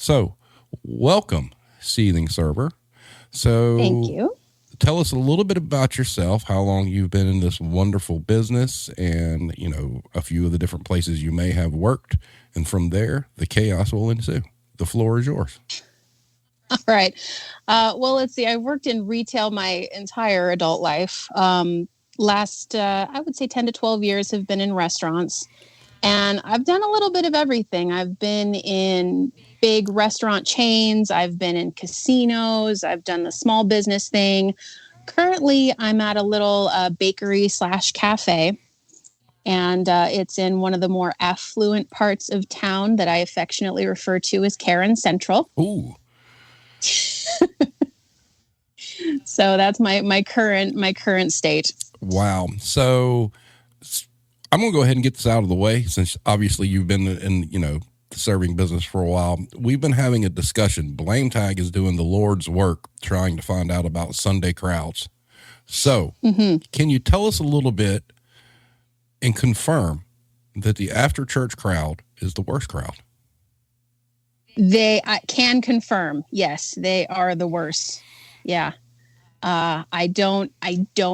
So, welcome, Seething Server. Thank So, you. tell us a little bit about yourself, how long you've been in this wonderful business, and, a few of the different places you may have worked. And from there, the chaos will ensue. The floor is yours. All right. Well, let's see. I've worked in retail my entire adult life. I would say 10 to 12 years have been in restaurants. And I've done a little bit of everything. I've been in big restaurant chains. I've been in casinos. I've done the small business thing. Currently, I'm at a little bakery / cafe. And it's in one of the more affluent parts of town that I affectionately refer to as Karen Central. Ooh. So that's my current state. Wow. So I'm going to go ahead and get this out of the way since obviously you've been in, the serving business for a while. We've been having a discussion. Blame Tag is doing the Lord's work trying to find out about Sunday crowds. So Can you tell us a little bit and confirm that the after church crowd is the worst crowd? I can confirm. Yes, they are the worst. Yeah. I don't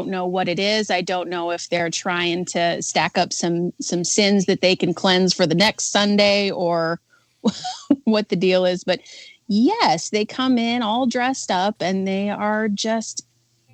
know what it is. I don't know if they're trying to stack up some sins that they can cleanse for the next Sunday or what the deal is. But yes, they come in all dressed up and they are just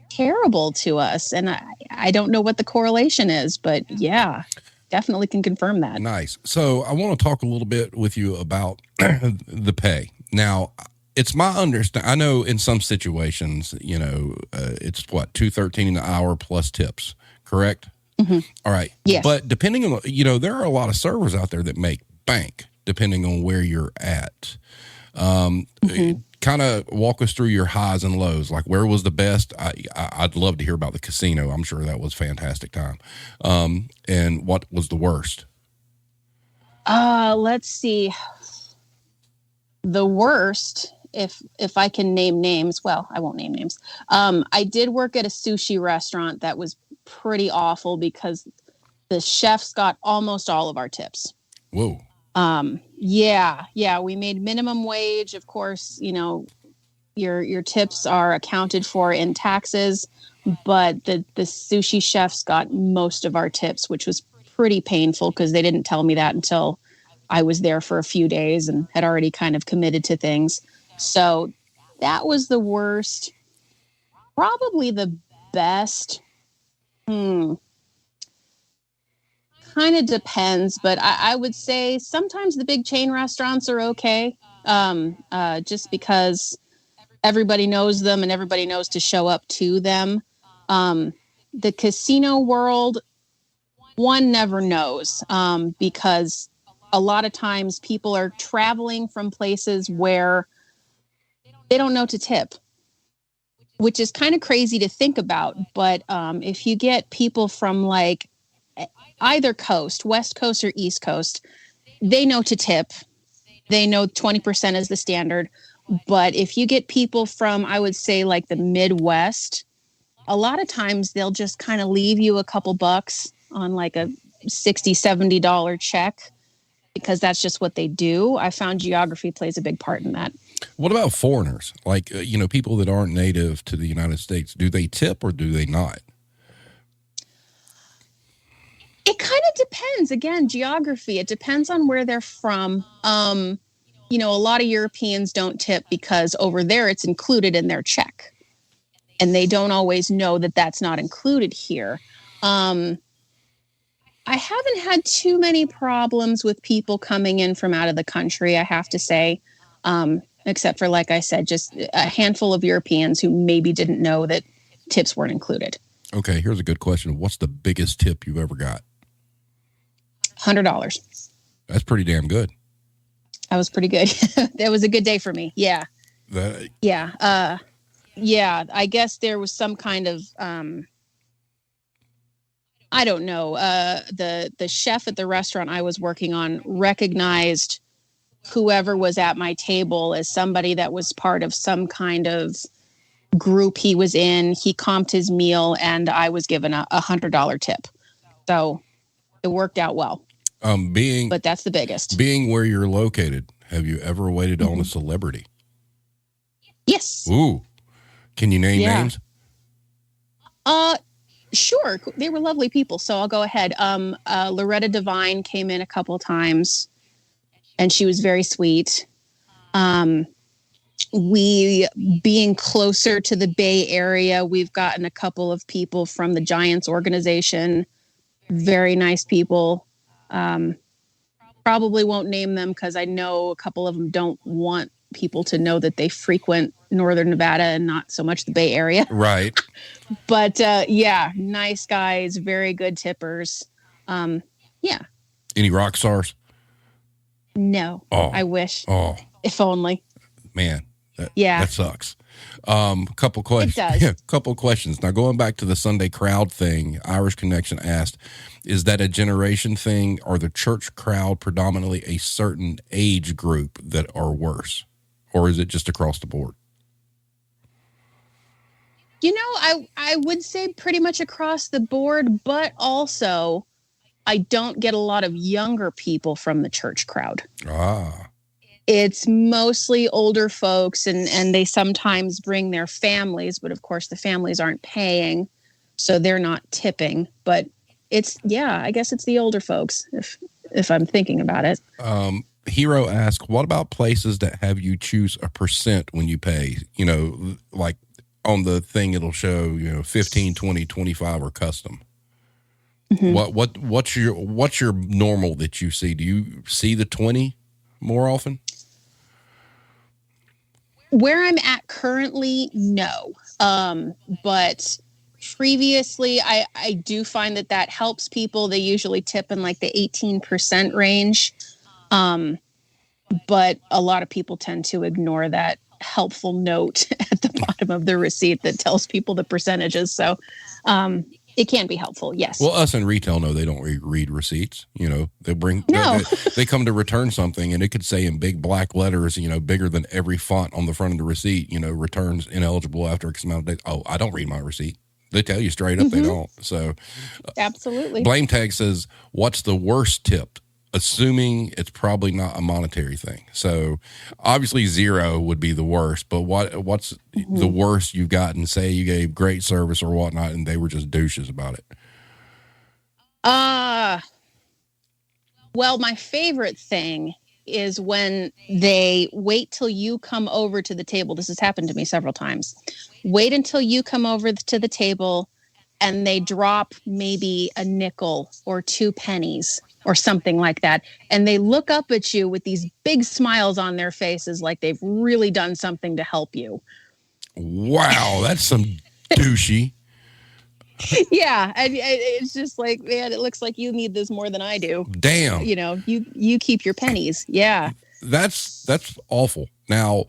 terrible to us. And I don't know what the correlation is, but yeah, definitely can confirm that. Nice. So I want to talk a little bit with you about the pay. Now, it's my understanding. I know in some situations, it's $2.13 an hour plus tips, correct? Mm-hmm. All right. Yes. But depending on, there are a lot of servers out there that make bank depending on where you're at. Kind of walk us through your highs and lows. Like, where was the best? I'd love to hear about the casino. I'm sure that was a fantastic time. And what was the worst? Let's see. The worst, if I can name names, well, I won't name names. I did work at a sushi restaurant that was pretty awful because the chefs got almost all of our tips. Whoa. Yeah. We made minimum wage. Of course, your tips are accounted for in taxes, but the sushi chefs got most of our tips, which was pretty painful because they didn't tell me that until I was there for a few days and had already kind of committed to things. So that was the worst. Probably the best. Kind of depends, but I would say sometimes the big chain restaurants are okay. Just because everybody knows them and everybody knows to show up to them. The casino world, one never knows, because a lot of times people are traveling from places where they don't know to tip, which is kind of crazy to think about. But if you get people from like either coast, West Coast or East Coast, they know to tip. They know 20% is the standard. But if you get people from, I would say, like the Midwest, a lot of times they'll just kind of leave you a couple bucks on like a $60, $70 check because that's just what they do. I found geography plays a big part in that. What about foreigners? Like, people that aren't native to the United States, do they tip or do they not? It kind of depends. Again, geography. It depends on where they're from. A lot of Europeans don't tip because over there it's included in their check. And they don't always know that that's not included here. I haven't had too many problems with people coming in from out of the country, I have to say, except for, like I said, just a handful of Europeans who maybe didn't know that tips weren't included. Okay, here's a good question. What's the biggest tip you've ever got? $100. That's pretty damn good. That was pretty good. That was a good day for me. Yeah. Yeah. I guess there was some kind of, I don't know. The chef at the restaurant I was working on recognized whoever was at my table as somebody that was part of some kind of group he was in. He comped his meal and I was given a $100 tip. So it worked out well. But that's the biggest. Being where you're located, Have you ever waited on a celebrity? Yes. Ooh. Can you name names? Sure. They were lovely people, so I'll go ahead. Loretta Devine came in a couple times, and she was very sweet. We, being closer to the Bay Area, we've gotten a couple of people from the Giants organization. Very nice people. Probably won't name them because I know a couple of them don't want people to know that they frequent Northern Nevada and not so much the Bay Area. Right. But yeah, nice guys, very good tippers. Yeah. Any rock stars? No. Oh. I wish. Oh. If only. Man. That sucks. Couple questions. It does. Yeah, couple questions. Now, going back to the Sunday crowd thing, Irish Connection asked, is that a generation thing, or the church crowd predominantly a certain age group that are worse? Or is it just across the board? You know, I would say pretty much across the board, but also I don't get a lot of younger people from the church crowd. It's mostly older folks, and they sometimes bring their families, but of course the families aren't paying, so they're not tipping. But I guess it's the older folks, if I'm thinking about it. Hero asked, what about places that have you choose a percent when you pay? You know, like on the thing it'll show, 15, 20, 25 or custom. Mm-hmm. What's your normal that you see? Do you see the 20 more often? Where I'm at currently, no. But previously, I do find that helps people. They usually tip in like the 18% range. But a lot of people tend to ignore that helpful note at the bottom of the receipt that tells people the percentages. So, it can be helpful. Yes. Well, us in retail know they don't read receipts. They come to return something, and it could say in big black letters, bigger than every font on the front of the receipt, returns ineligible after X amount of days. Oh, I don't read my receipt. They tell you straight up they don't. So absolutely. Blame Tag says, what's the worst tip? Assuming it's probably not a monetary thing. So obviously 0 would be the worst, but what's the worst you've gotten? Say you gave great service or whatnot, and they were just douches about it. Well, my favorite thing is when they wait till you come over to the table. This has happened to me several times. Wait until you come over to the table and they drop maybe a nickel or 2 pennies or something like that. And they look up at you with these big smiles on their faces like they've really done something to help you. Wow, that's some douchey. Yeah, and it's just like, man, it looks like you need this more than I do. Damn. You keep your pennies. Yeah. That's awful. Now,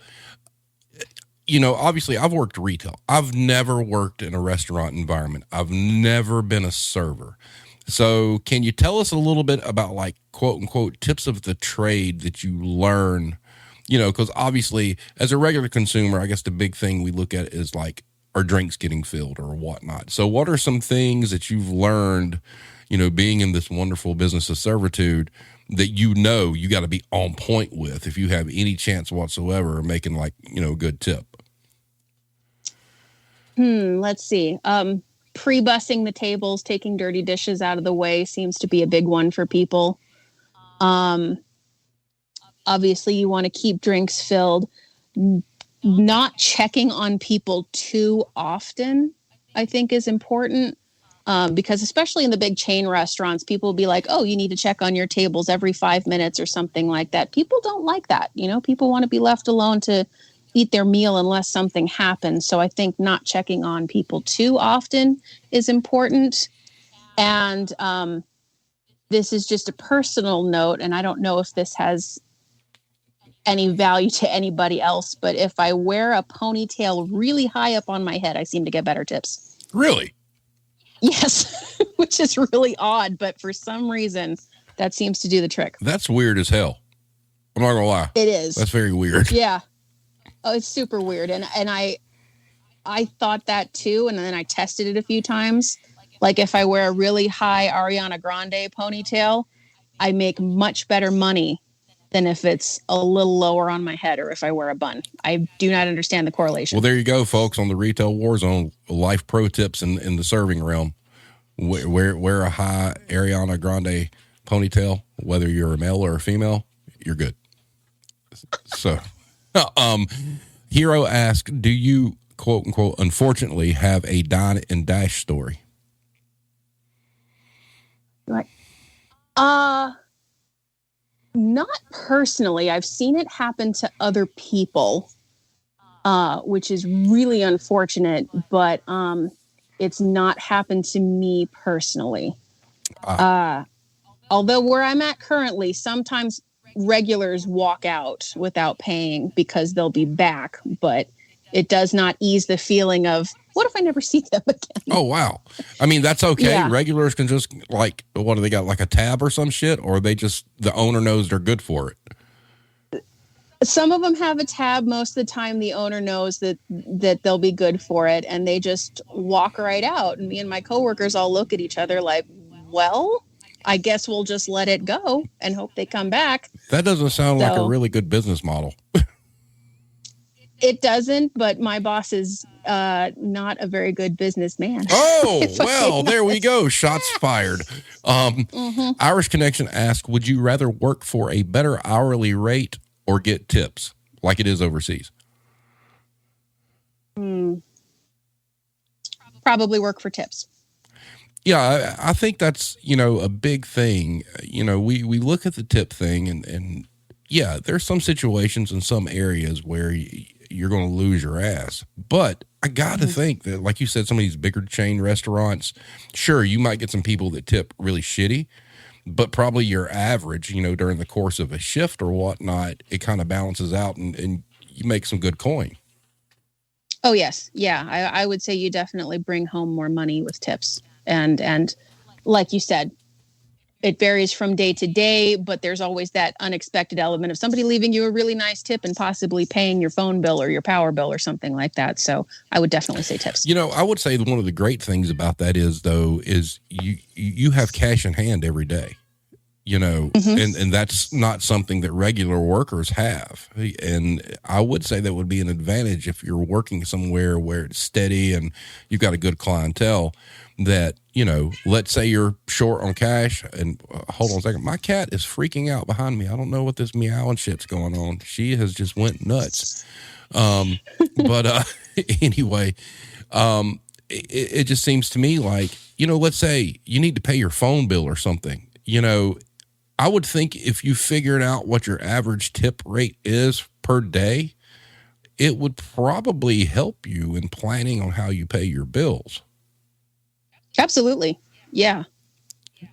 obviously I've worked retail. I've never worked in a restaurant environment. I've never been a server. So can you tell us a little bit about, like, quote unquote, tips of the trade that you learn, because obviously as a regular consumer, I guess the big thing we look at is like, are drinks getting filled or whatnot? So what are some things that you've learned, being in this wonderful business of servitude that you got to be on point with if you have any chance whatsoever of making a good tip? Let's see. Pre-bussing the tables, taking dirty dishes out of the way seems to be a big one for people. Obviously, you want to keep drinks filled. Not checking on people too often, I think, is important. Because especially in the big chain restaurants, people will be like, oh, you need to check on your tables every 5 minutes or something like that. People don't like that. People want to be left alone to eat their meal unless something happens. So I think not checking on people too often is important. And this is just a personal note, and I don't know if this has any value to anybody else, but if I wear a ponytail really high up on my head, I seem to get better tips. Really? Yes, which is really odd, but for some reason, that seems to do the trick. That's weird as hell. I'm not gonna lie. It is. That's very weird. Yeah. Oh, it's super weird. And I thought that too. And then I tested it a few times. Like if I wear a really high Ariana Grande ponytail, I make much better money than if it's a little lower on my head or if I wear a bun. I do not understand the correlation. Well, there you go, folks, on the Retail War Zone, life pro tips in the serving realm. Wear a high Ariana Grande ponytail, whether you're a male or a female, you're good. So, Hero asks, do you, quote unquote, unfortunately have a dine and dash story? Right. Not personally. I've seen it happen to other people, which is really unfortunate, but it's not happened to me personally. Although where I'm at currently, sometimes regulars walk out without paying because they'll be back, but it does not ease the feeling of, what if I never see them again? Oh, wow. I mean, that's okay. Yeah. Regulars can just, like, what do they got, like a tab or some shit? Or they just, the owner knows they're good for it? Some of them have a tab. Most of the time, the owner knows that they'll be good for it, and they just walk right out. And me and my coworkers all look at each other like, well, I guess we'll just let it go and hope they come back. That doesn't sound like a really good business model. It doesn't, but my boss is not a very good businessman. Oh, well, there we go. Shots fired. Irish Connection asked, would you rather work for a better hourly rate or get tips like it is overseas? Probably work for tips. Yeah, I think that's, a big thing. We look at the tip thing and yeah, there's some situations in some areas where you're going to lose your ass. But I got to think that, like you said, some of these bigger chain restaurants, sure, you might get some people that tip really shitty, but probably your average, during the course of a shift or whatnot, it kind of balances out and you make some good coin. Oh, yes. Yeah. I would say you definitely bring home more money with tips. And like you said, it varies from day to day, but there's always that unexpected element of somebody leaving you a really nice tip and possibly paying your phone bill or your power bill or something like that. So I would definitely say tips. I would say one of the great things about that is you have cash in hand every day, and that's not something that regular workers have. And I would say that would be an advantage if you're working somewhere where it's steady and you've got a good clientele. That, let's say you're short on cash and hold on a second. My cat is freaking out behind me. I don't know what this meowing shit's going on. She has just went nuts. But anyway, it just seems to me like, let's say you need to pay your phone bill or something, I would think if you figured out what your average tip rate is per day, it would probably help you in planning on how you pay your bills. Absolutely. Yeah.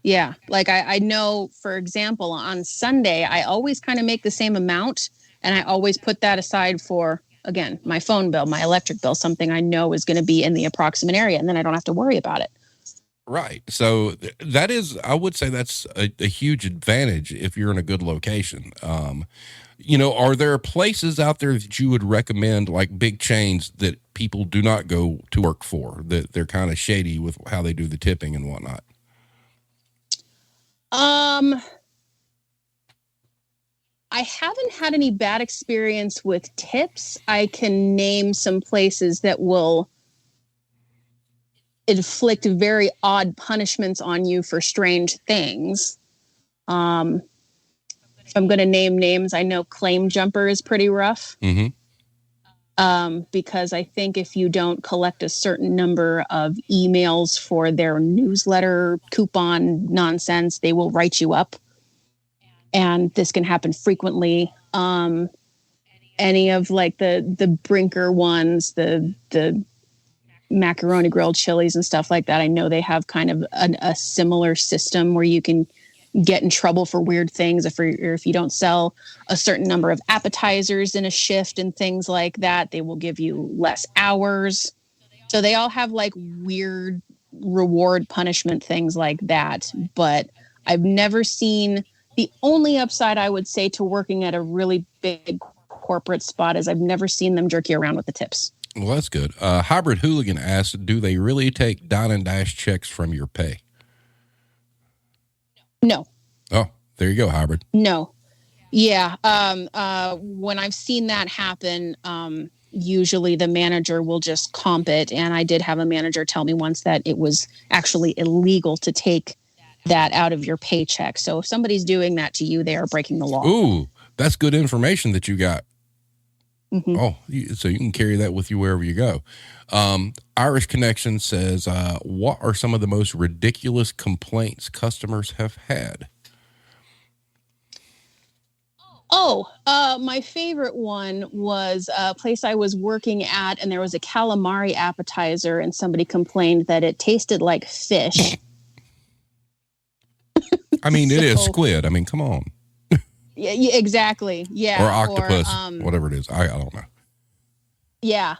Yeah. Like I know, for example, on Sunday, I always kind of make the same amount and I always put that aside for, again, my phone bill, my electric bill, something I know is going to be in the approximate area. And then I don't have to worry about it. Right. So that is, I would say that's a huge advantage if you're in a good location. Are there places out there that you would recommend, like big chains that people do not go to work for, that they're kind of shady with how they do the tipping and whatnot? I haven't had any bad experience with tips. I can name some places that will inflict very odd punishments on you for strange things. If I'm going to name names, I know Claim Jumper is pretty rough. Because I think if you don't collect a certain number of emails for their newsletter coupon nonsense, they will write you up. And this can happen frequently. Any of like the Brinker ones, the macaroni grilled chilies and stuff like that. I know they have kind of a similar system where you can get in trouble for weird things if you don't sell a certain number of appetizers in a shift and things like that. They will give you less hours. So they all have like weird reward punishment things like that. But I've never seen, the only upside I would say to working at a really big corporate spot is I've never seen them jerk you around with the tips. Well, that's good. Hybrid Hooligan asks, do they really take dine and dash checks from your pay? No. Oh, there you go, Hybrid. No. Yeah. When I've seen that happen, usually the manager will just comp it. And I did have a manager tell me once that it was actually illegal to take that out of your paycheck. So if somebody's doing that to you, they are breaking the law. Ooh, that's good information that you got. Mm-hmm. Oh, so you can carry that with you wherever you go. Irish Connection says, what are some of the most ridiculous complaints customers have had? Oh, my favorite one was a place I was working at, and there was a calamari appetizer, and somebody complained that it tasted like fish. I mean, it is squid. I mean, come on. Yeah, exactly. Yeah. Or octopus, whatever it is. I don't know. Yeah.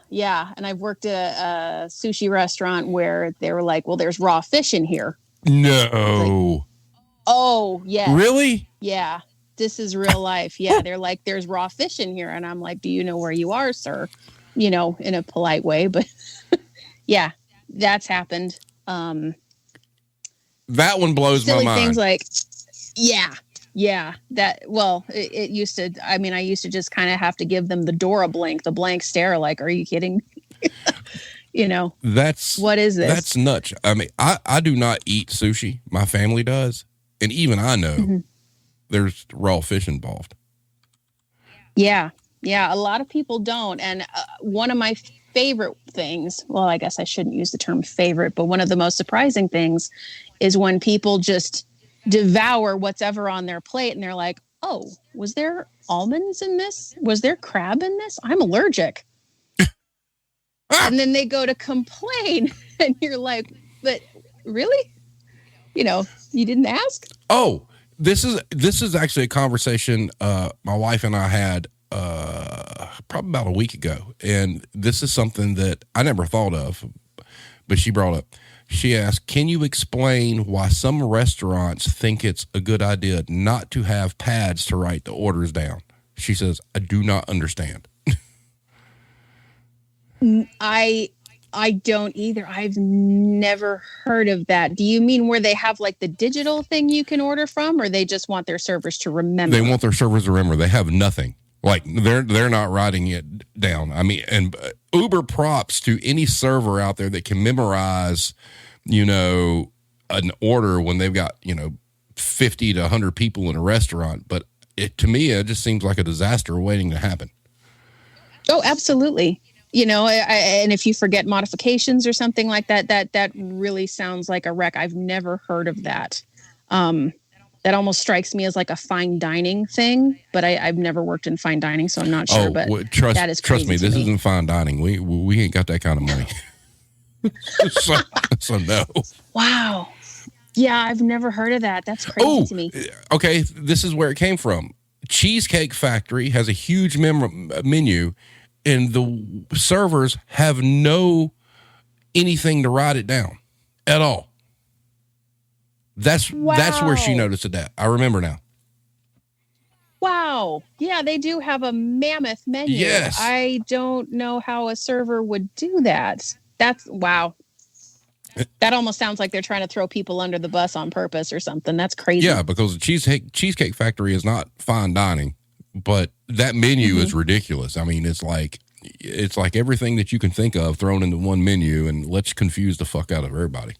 And I've worked at a sushi restaurant where they were like, well, there's raw fish in here. No. Like, oh, yes. Really? Yeah. This is real life. Yeah. They're like, there's raw fish in here. And I'm like, do you know where you are, sir? In a polite way. But yeah, that's happened. That one blows my mind. Things like, yeah, it used to, I used to just kind of have to give them the the blank stare, like, are you kidding? What is this? That's nuts. I mean, I do not eat sushi. My family does. And even I know there's raw fish involved. Yeah. A lot of people don't. And one of my favorite things, well, I guess I shouldn't use the term favorite, but one of the most surprising things is when people just devour what's ever on their plate and they're like, oh, was there almonds in this? Was there crab in this? I'm allergic. And then they go to complain and you're like, but really? You didn't ask? Oh, this is actually a conversation my wife and I had probably about a week ago. And this is something that I never thought of, but she brought up. She asked, can you explain why some restaurants think it's a good idea not to have pads to write the orders down? She says, I do not understand. I don't either. I've never heard of that. Do you mean where they have like the digital thing you can order from, or they just want their servers to remember? They want their servers to remember. They have nothing. Like they're not writing it down. I mean, and uber props to any server out there that can memorize, an order when they've got, 50 to 100 people in a restaurant. But to me, it just seems like a disaster waiting to happen. Oh, absolutely. And if you forget modifications or something like that, that really sounds like a wreck. I've never heard of that. That almost strikes me as like a fine dining thing, but I've never worked in fine dining, so I'm not sure. But that is crazy. Trust me, this isn't fine dining. We ain't got that kind of money. so no. Wow. Yeah, I've never heard of that. That's crazy to me. Okay, this is where it came from. Cheesecake Factory has a huge menu, and the servers have no anything to write it down at all. That's where she noticed that. I remember now. Wow. Yeah, they do have a mammoth menu. Yes. I don't know how a server would do that. That's wow. That almost sounds like they're trying to throw people under the bus on purpose or something. That's crazy. Yeah, because the Cheesecake Factory is not fine dining, but that menu is ridiculous. I mean, it's like everything that you can think of thrown into one menu, and let's confuse the fuck out of everybody,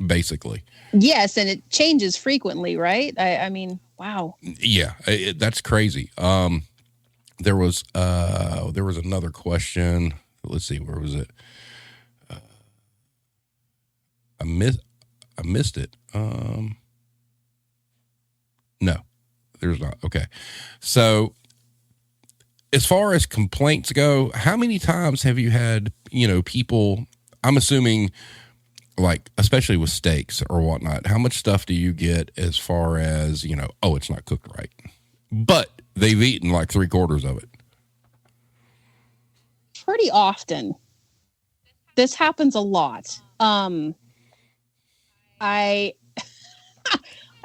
basically. Yes, and it changes frequently, right? I mean, wow. Yeah, that's crazy. There was another question. Let's see, where was it? I missed it. No, there's not. Okay. So as far as complaints go, how many times have you had, people, I'm assuming like, especially with steaks or whatnot, how much stuff do you get as far as, it's not cooked right, but they've eaten like 3/4 of it? Pretty often. This happens a lot. I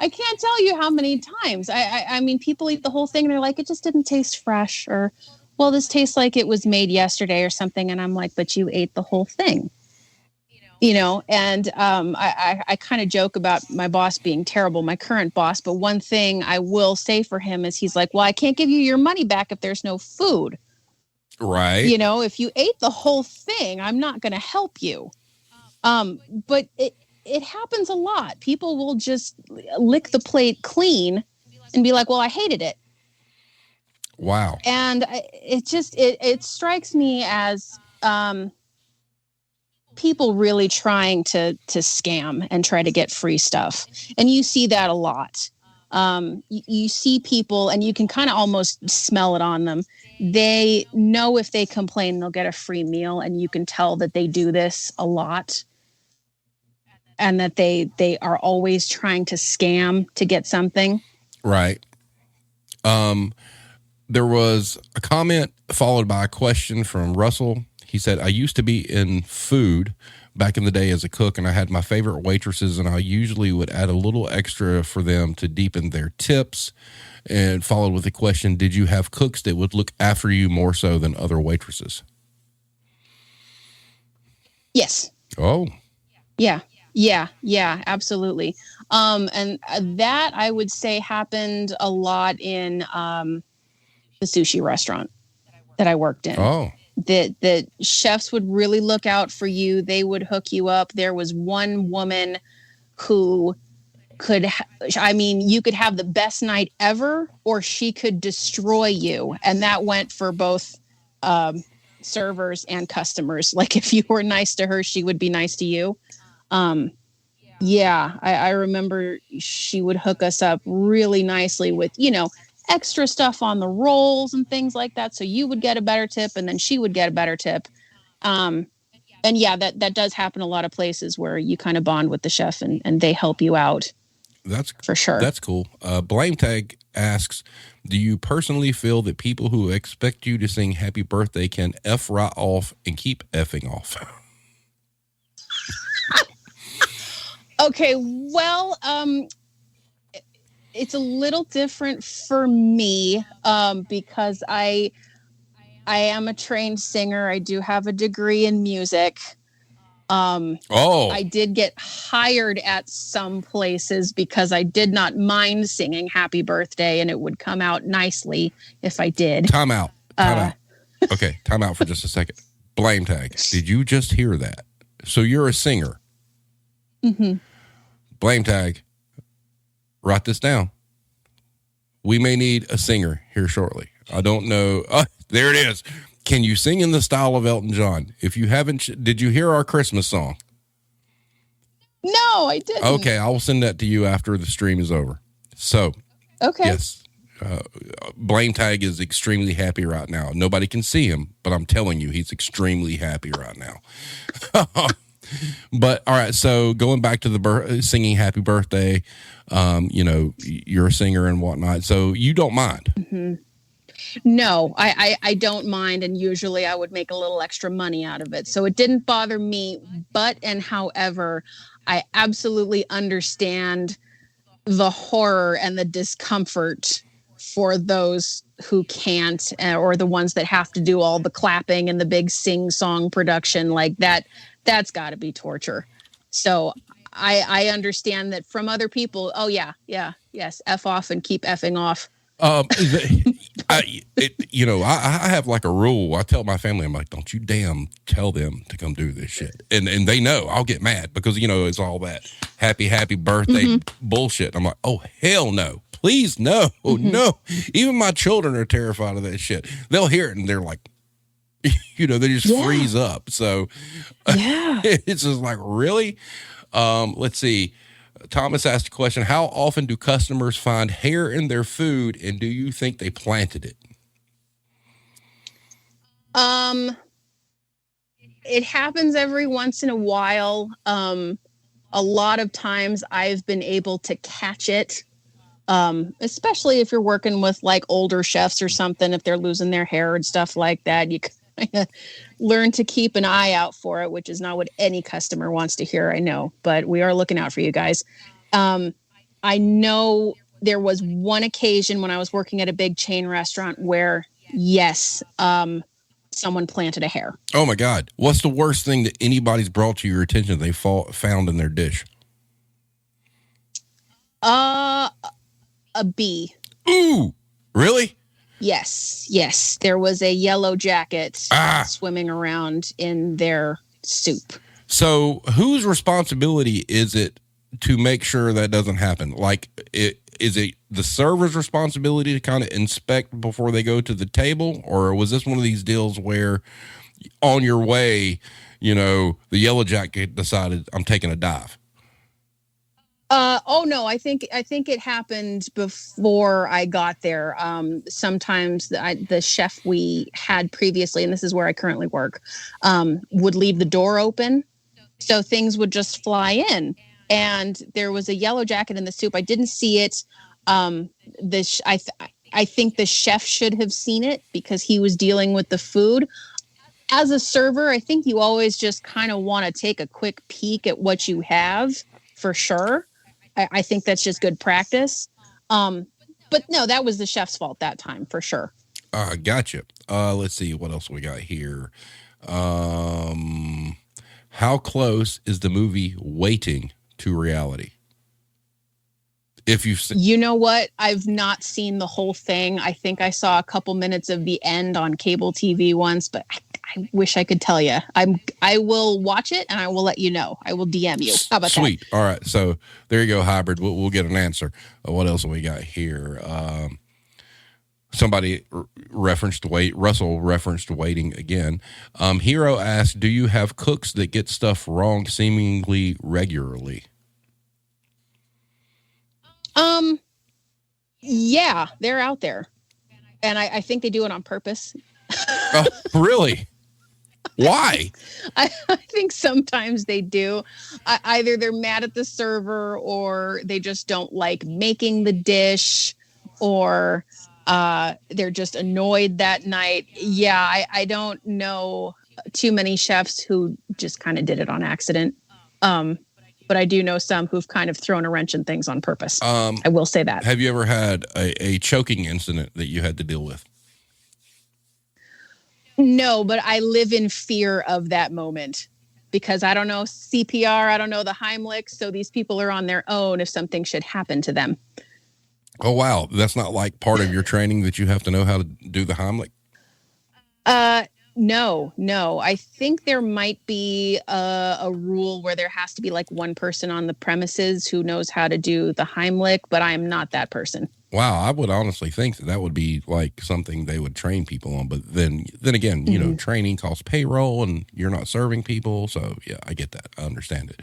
can't tell you how many times. I mean, people eat the whole thing and they're like, it just didn't taste fresh, or, well, this tastes like it was made yesterday or something. And I'm like, but you ate the whole thing. And I kind of joke about my boss being terrible, my current boss. But one thing I will say for him is he's like, well, I can't give you your money back if there's no food. Right. If you ate the whole thing, I'm not going to help you. But it happens a lot. People will just lick the plate clean and be like, well, I hated it. Wow. And it strikes me as people really trying to scam and try to get free stuff. And you see that a lot. You see people, and you can kind of almost smell it on them. They know if they complain, they'll get a free meal. And you can tell that they do this a lot. And that they are always trying to scam to get something. Right. There was a comment followed by a question from Russell. He said, I used to be in food back in the day as a cook, and I had my favorite waitresses, and I usually would add a little extra for them to deepen their tips. And followed with the question, did you have cooks that would look after you more so than other waitresses? Yes. Oh. Yeah, absolutely. And that I would say happened a lot in the sushi restaurant that I worked in. Oh. The chefs would really look out for you. They would hook you up. There was one woman who you could have the best night ever, or she could destroy you. And that went for both servers and customers. Like if you were nice to her, she would be nice to you. I remember she would hook us up really nicely with, extra stuff on the rolls and things like that. So you would get a better tip, and then she would get a better tip. That does happen a lot of places where you kind of bond with the chef and they help you out. That's for sure. That's cool. Blame Tag asks, do you personally feel that people who expect you to sing happy birthday can F right off and keep effing off? Okay, well, it's a little different for me because I am a trained singer. I do have a degree in music. I did get hired at some places because I did not mind singing happy birthday, and it would come out nicely if I did. Time out. Okay, time out for just a second. Blame Tag, did you just hear that? So you're a singer. Mm-hmm. Blame Tag, write this down. We may need a singer here shortly. I don't know. There it is. Can you sing in the style of Elton John? If you haven't, did you hear our Christmas song? No, I didn't. Okay, I will send that to you after the stream is over. So, okay. Yes, Blame Tag is extremely happy right now. Nobody can see him, but I'm telling you, he's extremely happy right now. But all right, so going back to the singing happy birthday, you're a singer and whatnot, so you don't mind. Mm-hmm. No, I don't mind, and usually I would make a little extra money out of it, so it didn't bother me. However, I absolutely understand the horror and the discomfort for those who can't, or the ones that have to do all the clapping and the big sing-song production like that. That's got to be torture. So I understand that from other people. Oh yes, F off and keep effing off. I have like a rule. I tell my family, I'm like, don't you damn tell them to come do this shit. And they know I'll get mad because, it's all that happy birthday bullshit. I'm like, oh, hell no. Please, no, no. Even my children are terrified of that shit. They'll hear it and they're like, they just freeze up. So it's just like, really? Let's see. Thomas asked a question. How often do customers find hair in their food, and do you think they planted it? It happens every once in a while. A lot of times I've been able to catch it. Especially if you're working with like older chefs or something, if they're losing their hair and stuff like that, you kind of learn to keep an eye out for it, which is not what any customer wants to hear. I know, but we are looking out for you guys. I know there was one occasion when I was working at a big chain restaurant where, yes, someone planted a hair. Oh my God. What's the worst thing that anybody's brought to your attention they found in their dish? A bee. Ooh, really? Yes. There was a yellow jacket swimming around in their soup. So whose responsibility is it to make sure that doesn't happen? Like, is it the server's responsibility to kind of inspect before they go to the table? Or was this one of these deals where on your way, the yellow jacket decided I'm taking a dive? Oh no, I think it happened before I got there. Sometimes the chef we had previously, and this is where I currently work, would leave the door open, so things would just fly in. And there was a yellow jacket in the soup. I didn't see it. I think the chef should have seen it because he was dealing with the food. As a server, I think you always just kind of want to take a quick peek at what you have for sure. I think that's just good practice. But no, that was the chef's fault that time for sure. Gotcha. Let's see what else we got here. How close is the movie Waiting to reality? If you've seen, you know what? I've not seen the whole thing. I think I saw a couple minutes of the end on cable TV once, but I wish I could tell you. I will watch it and I will let you know. I will DM you. How about sweet. that? All right. So there you go, hybrid. We'll get an answer. What else have we got here? Somebody referenced Russell referenced Waiting again. Hero asked, do you have cooks that get stuff wrong seemingly regularly? Yeah, they're out there. And I think they do it on purpose. Oh, really? Why? I think sometimes they do. Either they're mad at the server or they just don't like making the dish or they're just annoyed that night. Yeah, I don't know too many chefs who just kind of did it on accident. But I do know some who've kind of thrown a wrench in things on purpose. I will say that. Have you ever had a choking incident that you had to deal with? No, but I live in fear of that moment because I don't know CPR. I don't know the Heimlich. So these people are on their own if something should happen to them. Oh, wow. That's not like part of your training that you have to know how to do the Heimlich? No. I think there might be a rule where there has to be like one person on the premises who knows how to do the Heimlich, but I am not that person. Wow, I would honestly think that would be like something they would train people on. But then again, training costs payroll and you're not serving people. So yeah, I get that. I understand it.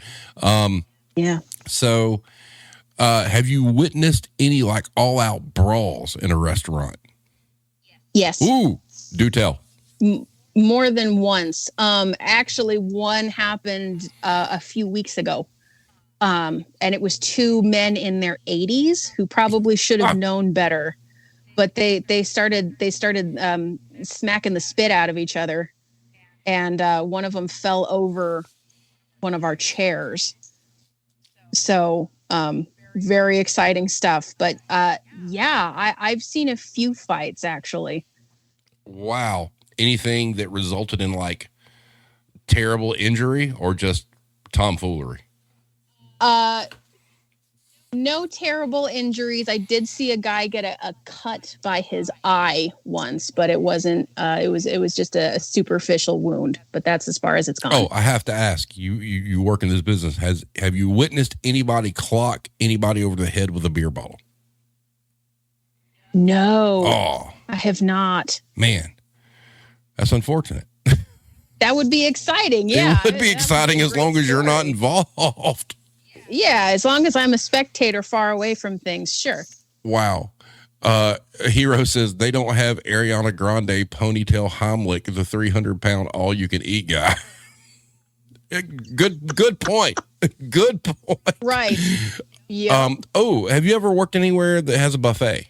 Yeah. So have you witnessed any like all out brawls in a restaurant? Yes. Ooh, do tell. More than once. Actually, one happened a few weeks ago. And it was two men in their 80s who probably should have known better. But they started smacking the spit out of each other. And one of them fell over one of our chairs. So very exciting stuff. But yeah, I've seen a few fights, actually. Wow. Anything that resulted in like terrible injury or just tomfoolery? No terrible injuries. I did see a guy get a cut by his eye once, but it wasn't, it was just a superficial wound, but that's as far as it's gone. Oh, I have to ask you work in this business. Have you witnessed anybody clock anybody over the head with a beer bottle? No. Oh, I have not. Man, that's unfortunate. That would be exciting. Yeah. It would be exciting as long as you're not involved. Yeah. As long as I'm a spectator far away from things. Sure. Wow. Hero says they don't have Ariana Grande ponytail Heimlich, the 300-pound all-you-can-eat guy. Good point. Good point. Right. Yeah. Have you ever worked anywhere that has a buffet?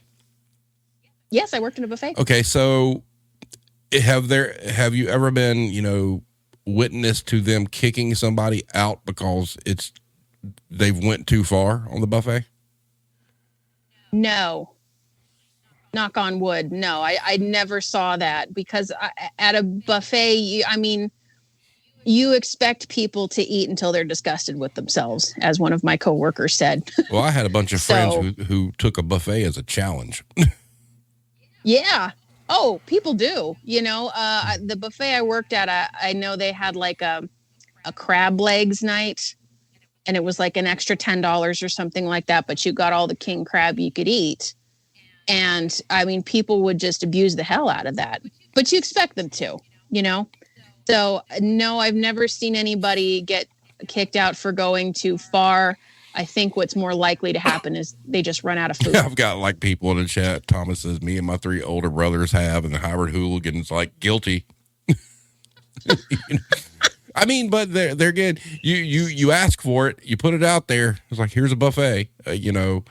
Yes, I worked in a buffet. Okay, so have you ever been, witness to them kicking somebody out because they've went too far on the buffet? No. Knock on wood. No, I never saw that because at a buffet, you expect people to eat until they're disgusted with themselves, as one of my coworkers said. Well, I had a bunch of friends So, who took a buffet as a challenge. yeah. Oh, people do. The buffet I worked at, I know they had like a crab legs night, and it was like an extra $10 or something like that, but you got all the king crab you could eat. And people would just abuse the hell out of that, but you expect them to, you know? So no, I've never seen anybody get kicked out for going too far. I think what's more likely to happen is they just run out of food. I've got like people in the chat. Thomas says me and my 3 older brothers have, and the Howard hooligans like guilty. But they're good. You ask for it, you put it out there. It's like, here's a buffet. I know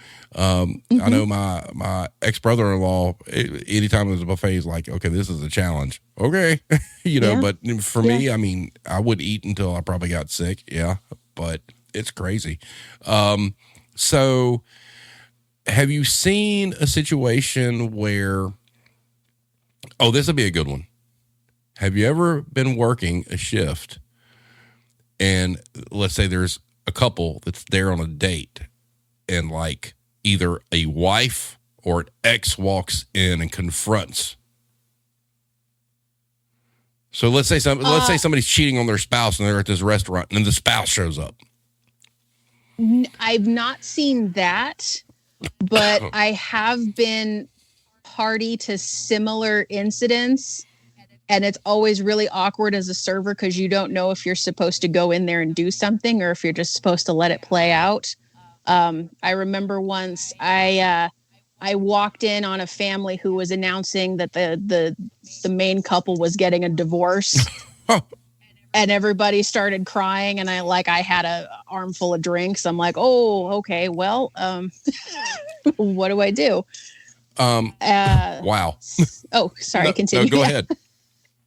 my ex brother-in-law. Anytime there's a buffet, he's like, okay, this is a challenge. Okay, Yeah. But for me, I would eat until I probably got sick. Yeah, but it's crazy. So have you seen a situation where? Oh, this would be a good one. Have you ever been working a shift? And let's say there's a couple that's there on a date, and like either a wife or an ex walks in and confronts. So let's say somebody's cheating on their spouse and they're at this restaurant and then the spouse shows up. I've not seen that, but I have been party to similar incidents. And it's always really awkward as a server because you don't know if you're supposed to go in there and do something or if you're just supposed to let it play out. I remember once I walked in on a family who was announcing that the main couple was getting a divorce. And everybody started crying, and I had an armful of drinks. I'm like, oh, okay, well, what do I do? Wow. Oh, sorry, continue. No, go ahead.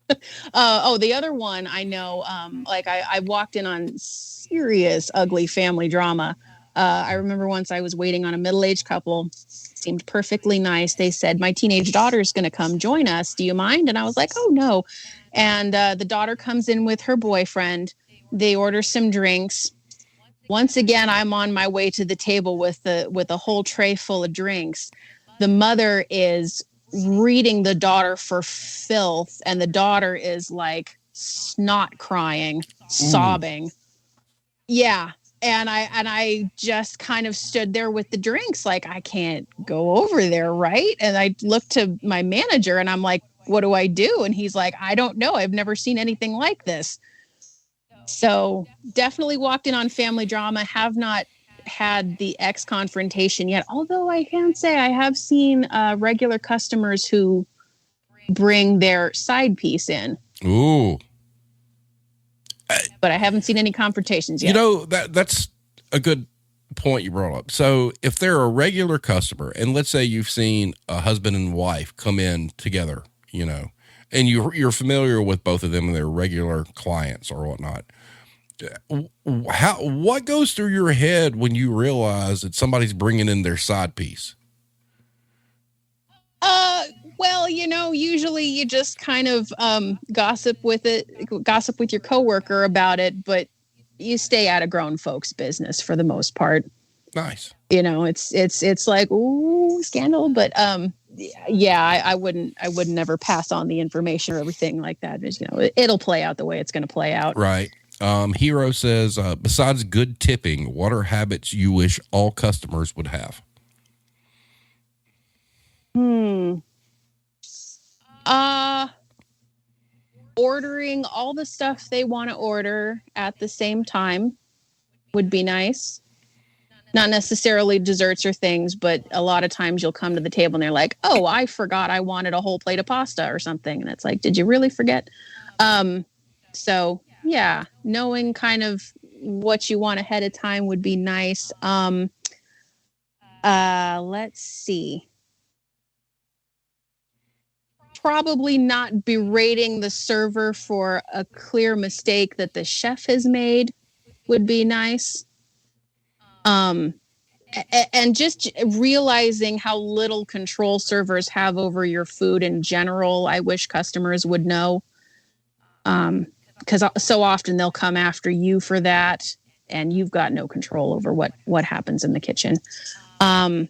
The other one I know, I walked in on serious ugly family drama. I remember once I was waiting on a middle-aged couple, seemed perfectly nice. They said, my teenage daughter's going to come join us. Do you mind? And I was like, oh, no. And the daughter comes in with her boyfriend. They order some drinks. Once again, I'm on my way to the table with a whole tray full of drinks. The mother is reading the daughter for filth, and the daughter is like snot crying, sobbing. Yeah. And I just kind of stood there with the drinks, like, I can't go over there, right? And I looked to my manager and I'm like, what do I do? And he's like, I don't know. I've never seen anything like this. So definitely walked in on family drama. Have not had the ex confrontation yet. Although I can say I have seen regular customers who bring their side piece in. Ooh. But I haven't seen any confrontations yet. That's a good point you brought up. So if they're a regular customer, and let's say you've seen a husband and wife come in together, and you're familiar with both of them and they're regular clients or whatnot, what goes through your head when you realize that somebody's bringing in their side piece? Well, usually you just kind of gossip with your coworker about it, but you stay out of grown folks' business for the most part. Nice. It's like, ooh, scandal, but yeah, I would never pass on the information or everything like that. Just, it'll play out the way it's going to play out. Right. Hero says, besides good tipping, what are habits you wish all customers would have? Ordering all the stuff they want to order at the same time would be nice. Not necessarily desserts or things, but a lot of times you'll come to the table and they're like, oh, I forgot I wanted a whole plate of pasta or something. And it's like, did you really forget? So yeah, knowing kind of what you want ahead of time would be nice. Let's see. Probably not berating the server for a clear mistake that the chef has made would be nice. And And just realizing how little control servers have over your food in general, I wish customers would know. Because so often they'll come after you for that, and you've got no control over what happens in the kitchen. Other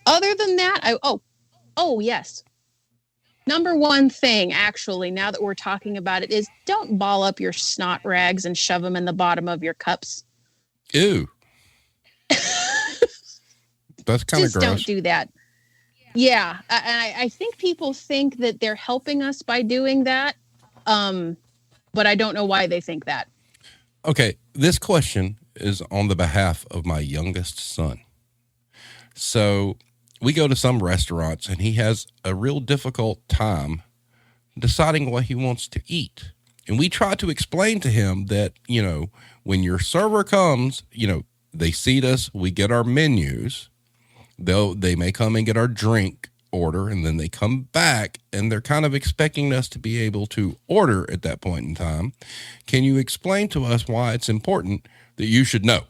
than that, oh yes. Number one thing, actually, now that we're talking about it, is don't ball up your snot rags and shove them in the bottom of your cups. Ew. That's kind of gross. Just don't do that. Yeah. I think people think that they're helping us by doing that. But I don't know why they think that. Okay. This question is on the behalf of my youngest son. So we go to some restaurants and he has a real difficult time deciding what he wants to eat. And we try to explain to him that, when your server comes, they seat us, we get our menus. They may come and get our drink order, and then they come back and they're kind of expecting us to be able to order at that point in time. Can you explain to us why it's important that you should know?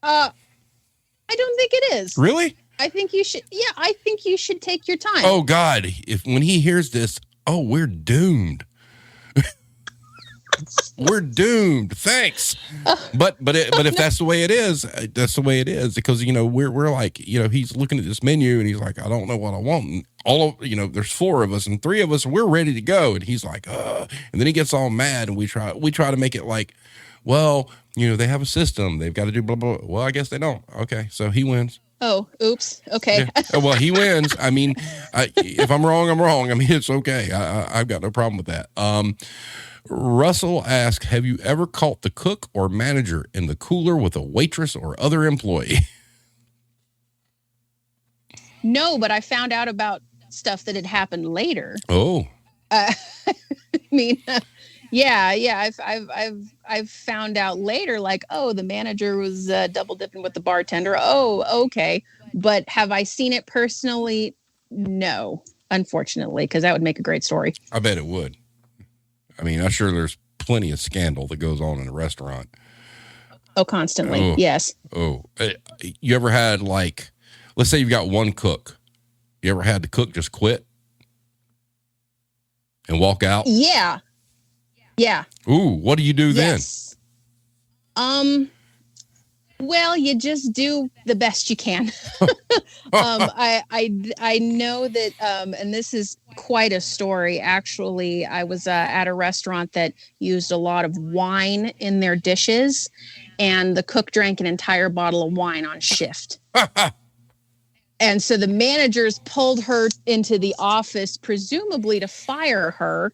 I don't think it is. Really? I think you should. Yeah, I think you should take your time. Oh God. When he hears this, we're doomed. We're doomed. Thanks. But if that's the way it is, that's the way it is, because, we're like, he's looking at this menu and he's like, I don't know what I want. And there's 4 of us and 3 of us, we're ready to go. And he's like, and then he gets all mad, and we try to make it like, well, they have a system. They've got to do blah, blah, blah. Well, I guess they don't. Okay. So he wins. Oh, oops. Okay. Yeah. Well, he wins. I mean, if I'm wrong, I'm wrong. I mean, it's okay. I've got no problem with that. Russell asked, have you ever caught the cook or manager in the cooler with a waitress or other employee? No, but I found out about stuff that had happened later. Oh. I mean, yeah. I've found out later, like, the manager was double dipping with the bartender. Oh, okay. But have I seen it personally? No, unfortunately, because that would make a great story. I bet it would. I mean, I'm sure there's plenty of scandal that goes on in a restaurant. Oh, constantly. Yes. Oh, you ever had, like, let's say you've got one cook. You ever had the cook just quit and walk out? Yeah. Ooh, what do you do then? Well, you just do the best you can. I know that, and this is quite a story. Actually, I was at a restaurant that used a lot of wine in their dishes, and the cook drank an entire bottle of wine on shift. And so the managers pulled her into the office, presumably to fire her,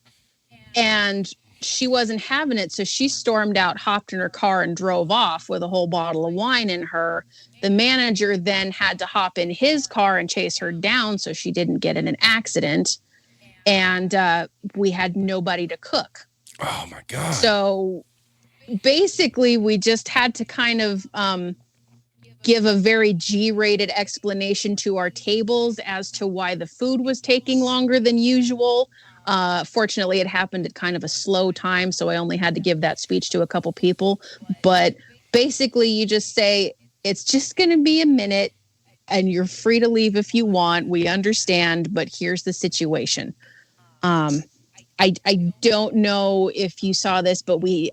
and she wasn't having it. So she stormed out, hopped in her car, and drove off with a whole bottle of wine in her. The manager then had to hop in his car and chase her down so she didn't get in an accident. And we had nobody to cook. Oh, my God. So basically, we just had to kind of give a very G-rated explanation to our tables as to why the food was taking longer than usual. Fortunately, it happened at kind of a slow time, so I only had to give that speech to a couple people. But basically, you just say, it's just going to be a minute, and you're free to leave if you want. We understand, but here's the situation. I don't know if you saw this, but we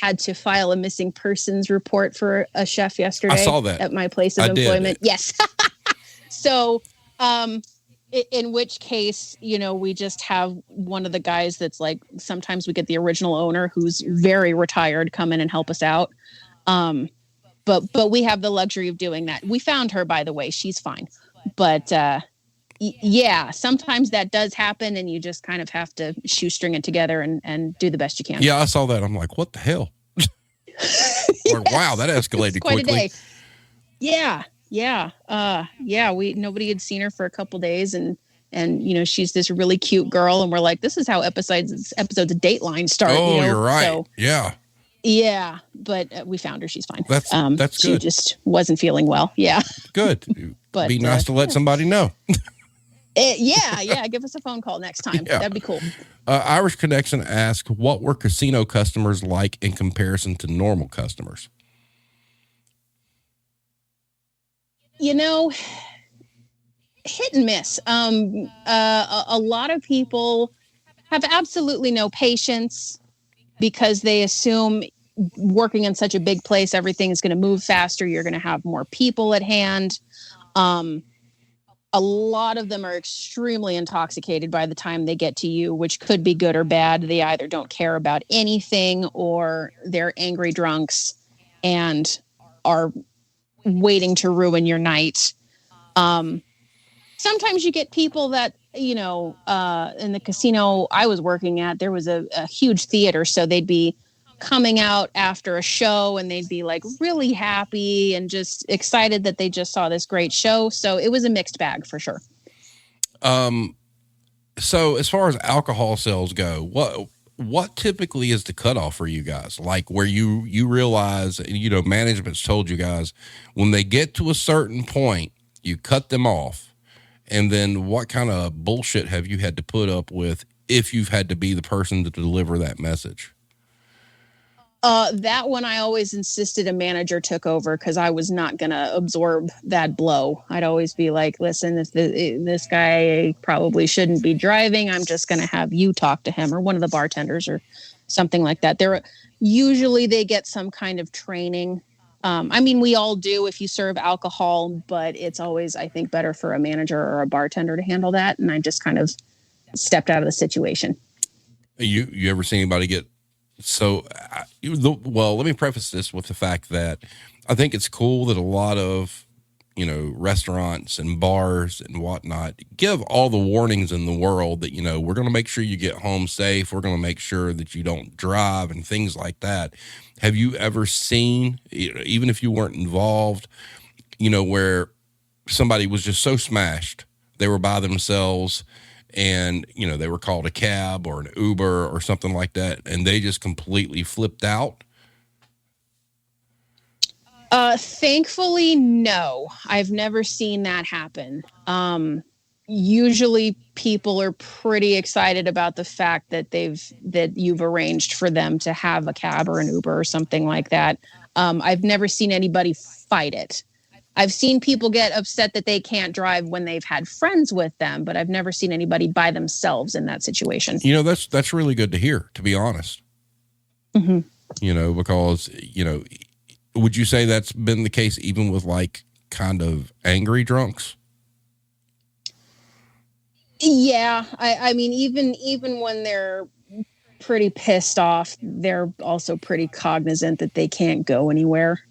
had to file a missing persons report for a chef yesterday. I saw that at my place of employment. Yes. So, in which case, we just have one of the guys that's like, sometimes we get the original owner who's very retired come in and help us out. But we have the luxury of doing that. We found her, by the way. She's fine. But yeah, sometimes that does happen, and you just kind of have to shoestring it together and do the best you can. Yeah, I saw that. I'm like, what the hell? Like, wow, that escalated quite quickly. A day. Yeah. Nobody had seen her for a couple days, and she's this really cute girl, and we're like, this is how episodes of Dateline start. Oh, you're right. So, yeah, but we found her. She's fine. That's good. She just wasn't feeling well. Yeah. Good. But be nice to let somebody know. Yeah. Give us a phone call next time. Yeah. That'd be cool. Irish Connection asked, what were casino customers like in comparison to normal customers? You know, hit and miss. A lot of people have absolutely no patience because they assume working in such a big place, everything is going to move faster. You're going to have more people at hand. A lot of them are extremely intoxicated by the time they get to you, which could be good or bad. They either don't care about anything or they're angry drunks and are waiting to ruin your night. Sometimes you get people that, in the casino I was working at, there was a huge theater. So they'd be coming out after a show and they'd be like really happy and just excited that they just saw this great show. So it was a mixed bag for sure. So as far as alcohol sales go, what typically is the cutoff for you guys? Like where you realize, management's told you guys when they get to a certain point, you cut them off. And then what kind of bullshit have you had to put up with if you've had to be the person to deliver that message? That one I always insisted a manager took over because I was not going to absorb that blow. I'd always be like, listen, if this guy probably shouldn't be driving, I'm just going to have you talk to him or one of the bartenders or something like that. Usually they get some kind of training. We all do if you serve alcohol, but it's always, I think, better for a manager or a bartender to handle that. And I just kind of stepped out of the situation. You ever seen anybody get well, let me preface this with the fact that I think it's cool that a lot of, restaurants and bars and whatnot give all the warnings in the world that, we're going to make sure you get home safe. We're going to make sure that you don't drive and things like that. Have you ever seen, even if you weren't involved, where somebody was just so smashed, they were by themselves and, they were called a cab or an Uber or something like that, and they just completely flipped out? Thankfully, no. I've never seen that happen. Usually people are pretty excited about the fact that you've arranged for them to have a cab or an Uber or something like that. I've never seen anybody fight it. I've seen people get upset that they can't drive when they've had friends with them, but I've never seen anybody by themselves in that situation. That's really good to hear, to be honest. Mm-hmm. Because, would you say that's been the case even with like kind of angry drunks? Yeah. Even when they're pretty pissed off, they're also pretty cognizant that they can't go anywhere.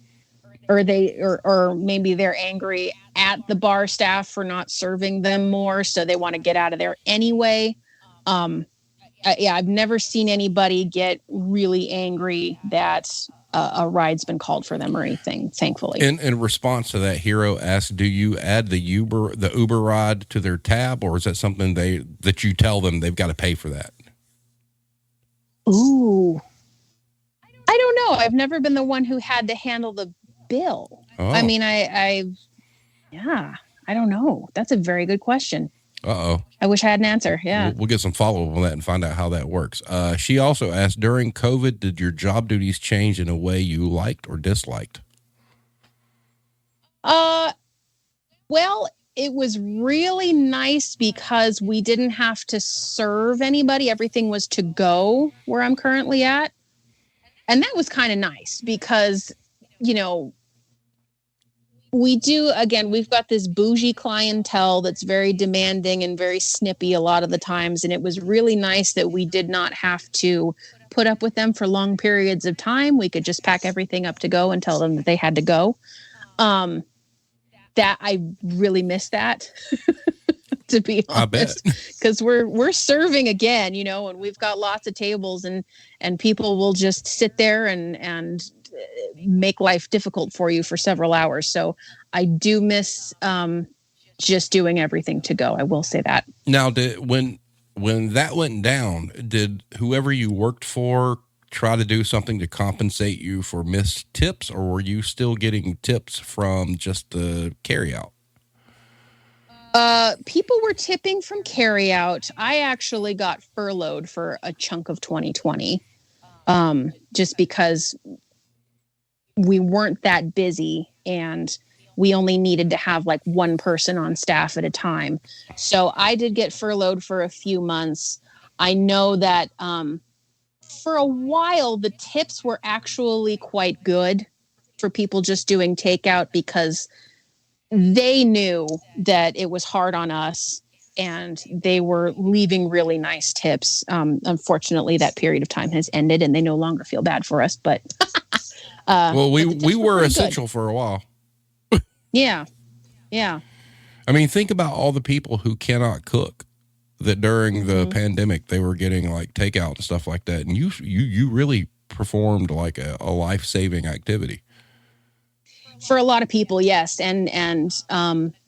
Or maybe they're angry at the bar staff for not serving them more, so they want to get out of there anyway. I've never seen anybody get really angry that a ride's been called for them or anything, thankfully. In response to that, Hero asked, do you add the Uber ride to their tab, or is that something that you tell them they've got to pay for that? Ooh, I don't know. I've never been the one who had to handle the bill. Oh. I don't know. That's a very good question. Uh-oh. I wish I had an answer. Yeah. We'll get some follow-up on that and find out how that works. She also asked, during COVID, did your job duties change in a way you liked or disliked? Well, it was really nice because we didn't have to serve anybody. Everything was to go where I'm currently at. And that was kind of nice because, we've got this bougie clientele that's very demanding and very snippy a lot of the times. And it was really nice that we did not have to put up with them for long periods of time. We could just pack everything up to go and tell them that they had to go. That I really miss that, to be honest, because we're serving again, and we've got lots of tables and people will just sit there and make life difficult for you for several hours. So I do miss just doing everything to go. I will say that. Now, when that went down, did whoever you worked for try to do something to compensate you for missed tips, or were you still getting tips from just the carryout? People were tipping from carryout. I actually got furloughed for a chunk of 2020, just because we weren't that busy and we only needed to have like one person on staff at a time. So I did get furloughed for a few months. I know that for a while, the tips were actually quite good for people just doing takeout because they knew that it was hard on us and they were leaving really nice tips. Unfortunately, that period of time has ended and they no longer feel bad for us. But well, we were pretty essential good for a while. Yeah. Yeah. I mean, think about all the people who cannot cook that during the pandemic, they were getting like takeout and stuff like that. And you really performed like a life-saving activity. For a lot of people, yes. And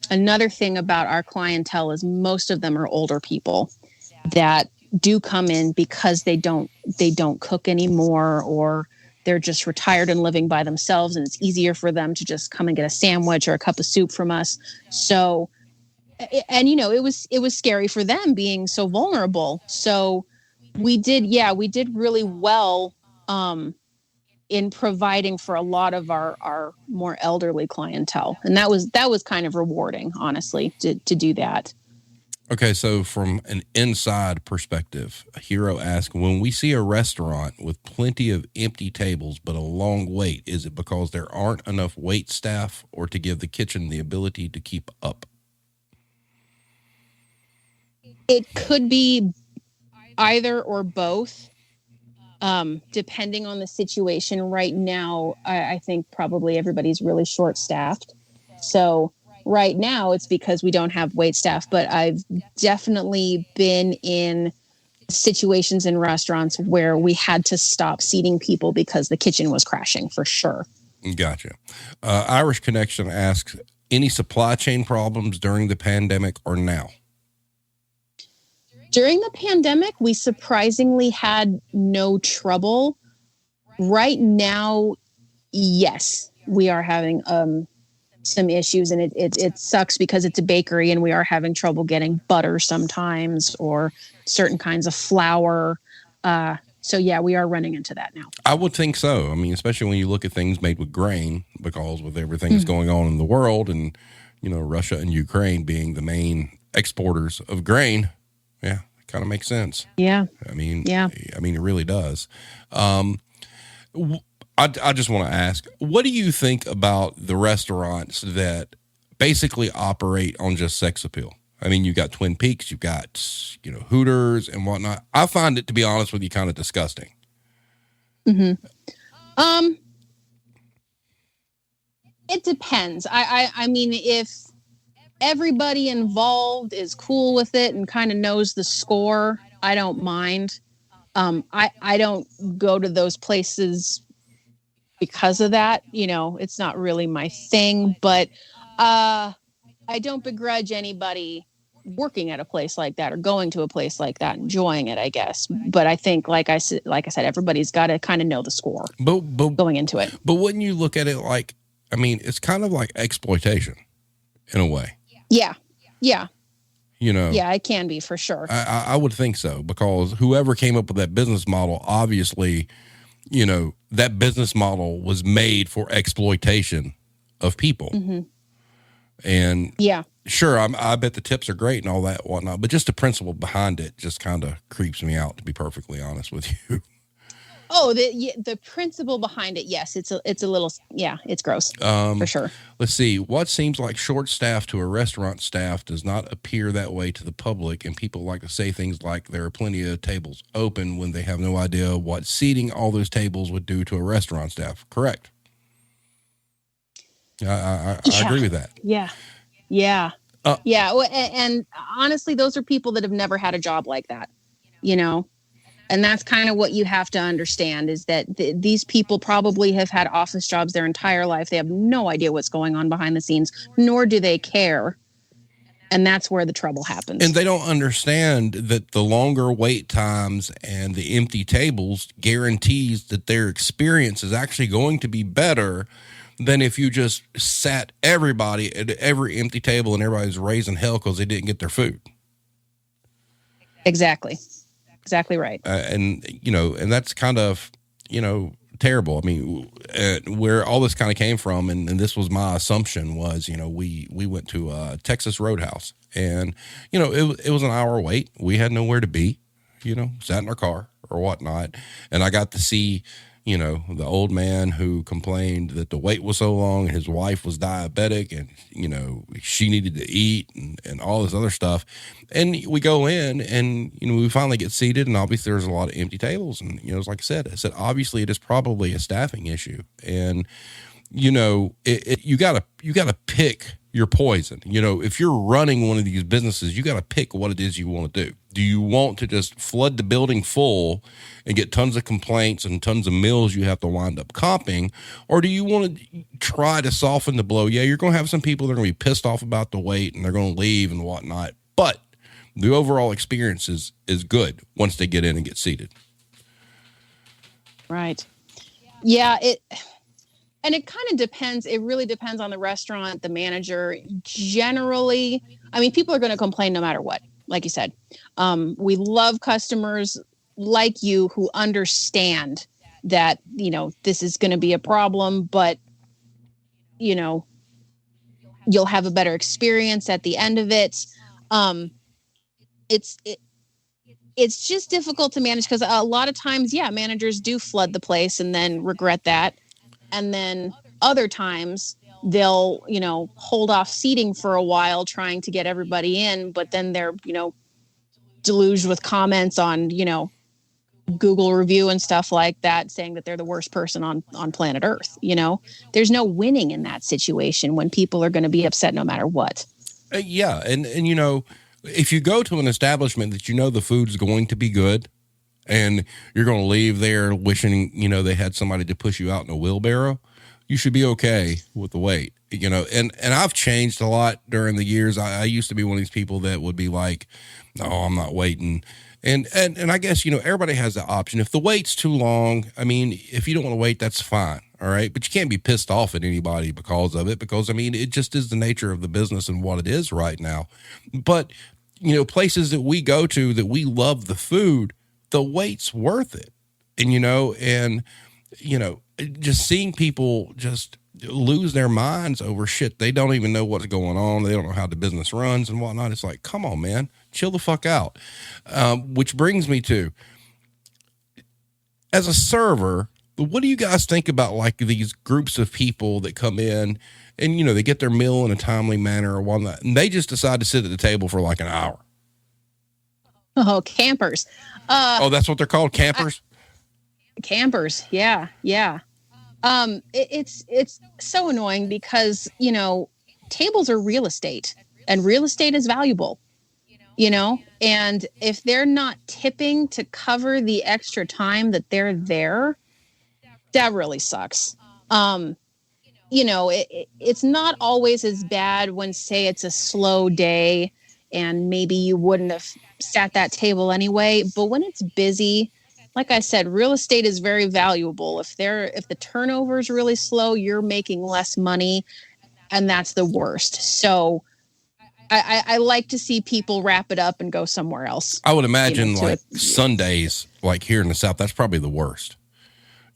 another thing about our clientele is most of them are older people that do come in because they don't cook anymore, or they're just retired and living by themselves, and it's easier for them to just come and get a sandwich or a cup of soup from us. So, and it was scary for them being so vulnerable. So we did really well in providing for a lot of our more elderly clientele. And that was kind of rewarding, honestly, to do that. Okay, so from an inside perspective, a hero asks, when we see a restaurant with plenty of empty tables but a long wait, is it because there aren't enough wait staff or to give the kitchen the ability to keep up? It could be either or both, depending on the situation. Right now, I think probably everybody's really short-staffed. So right now it's because we don't have wait staff, but I've definitely been in situations in restaurants where we had to stop seating people because the kitchen was crashing, for sure. Gotcha. Irish Connection asks, any supply chain problems during the pandemic or now? During the pandemic, we surprisingly had no trouble. Right now, yes, we are having some issues, and it sucks because it's a bakery and we are having trouble getting butter sometimes, or certain kinds of flour. So yeah, we are running into that now. I would think so. I mean, especially when you look at things made with grain, because with everything that's going on in the world, and Russia and Ukraine being the main exporters of grain, yeah, it kind of makes sense. Yeah. I mean, yeah. It really does. I just want to ask, what do you think about the restaurants that basically operate on just sex appeal? I mean, you've got Twin Peaks, you've got, Hooters and whatnot. I find it, to be honest with you, kind of disgusting. Mm-hmm. It depends. I mean, if everybody involved is cool with it and kind of knows the score, I don't mind. I don't go to those places because of that. It's not really my thing, but I don't begrudge anybody working at a place like that or going to a place like that, enjoying it, I guess. But I think, like I said, everybody's got to kind of know the score going into it. But wouldn't you look at it like, I mean, it's kind of like exploitation in a way. Yeah. Yeah. Yeah, it can be, for sure. I would think so, because whoever came up with that business model, obviously, that business model was made for exploitation of people. Mm-hmm. And yeah, sure, I bet the tips are great and all that whatnot, but just the principle behind it just kind of creeps me out, to be perfectly honest with you. Oh, the principle behind it, yes, it's a little, yeah, it's gross, for sure. Let's see. What seems like short staff to a restaurant staff does not appear that way to the public, and people like to say things like there are plenty of tables open when they have no idea what seating all those tables would do to a restaurant staff. Correct. I agree with that. Yeah. Yeah. Yeah. And honestly, those are people that have never had a job like that, and that's kind of what you have to understand, is that these people probably have had office jobs their entire life. They have no idea what's going on behind the scenes, nor do they care. And that's where the trouble happens. And they don't understand that the longer wait times and the empty tables guarantees that their experience is actually going to be better than if you just sat everybody at every empty table and everybody's raising hell because they didn't get their food. Exactly right. And that's kind of, terrible. I mean, where all this kind of came from, and this was my assumption was, we went to Texas Roadhouse, and it was an hour wait. We had nowhere to be, sat in our car or whatnot, and I got to see the old man who complained that the wait was so long and his wife was diabetic and, she needed to eat and all this other stuff. And we go in and, we finally get seated, and obviously there's a lot of empty tables. And, it's like I said, obviously it is probably a staffing issue. And, you gotta pick your poison. If you're running one of these businesses, you got to pick what it is you want to do. Do you want to just flood the building full and get tons of complaints and tons of meals you have to wind up comping? Or do you want to try to soften the blow? Yeah, you're going to have some people that are going to be pissed off about the wait and they're going to leave and whatnot. But the overall experience is good once they get in and get seated. Right. Yeah, and it kind of depends. It really depends on the restaurant, the manager. Generally, I mean, people are going to complain no matter what, like you said. We love customers like you who understand that, this is going to be a problem, but, you'll have a better experience at the end of it. It's just difficult to manage because a lot of times, managers do flood the place and then regret that. And then other times they'll, hold off seating for a while trying to get everybody in, but then they're, deluged with comments on, Google review and stuff like that, saying that they're the worst person on planet Earth. There's no winning in that situation when people are going to be upset no matter what. Yeah. And, if you go to an establishment that the food's going to be good, and you're going to leave there wishing, they had somebody to push you out in a wheelbarrow, you should be okay with the wait, and I've changed a lot during the years. I used to be one of these people that would be like, no, I'm not waiting. And I guess, everybody has the option. If the wait's too long, I mean, if you don't want to wait, that's fine. All right. But you can't be pissed off at anybody because of it, because it just is the nature of the business and what it is right now. But, places that we go to that we love the food, the wait's worth it. And, just seeing people just lose their minds over shit. They don't even know what's going on. They don't know how the business runs and whatnot. It's like, come on, man, chill the fuck out. Which brings me to, as a server, what do you guys think about like these groups of people that come in and, they get their meal in a timely manner or whatnot, and they just decide to sit at the table for like an hour? Oh, campers. That's what they're called, campers? Campers. Yeah. Yeah. It's so annoying because, tables are real estate and real estate is valuable, and if they're not tipping to cover the extra time that they're there, that really sucks. It's not always as bad when, say, it's a slow day and maybe you wouldn't have sat that table anyway. But when it's busy, like I said, real estate is very valuable. If the turnover is really slow, you're making less money, and that's the worst. So I like to see people wrap it up and go somewhere else. I would imagine Sundays, like here in the South, that's probably the worst.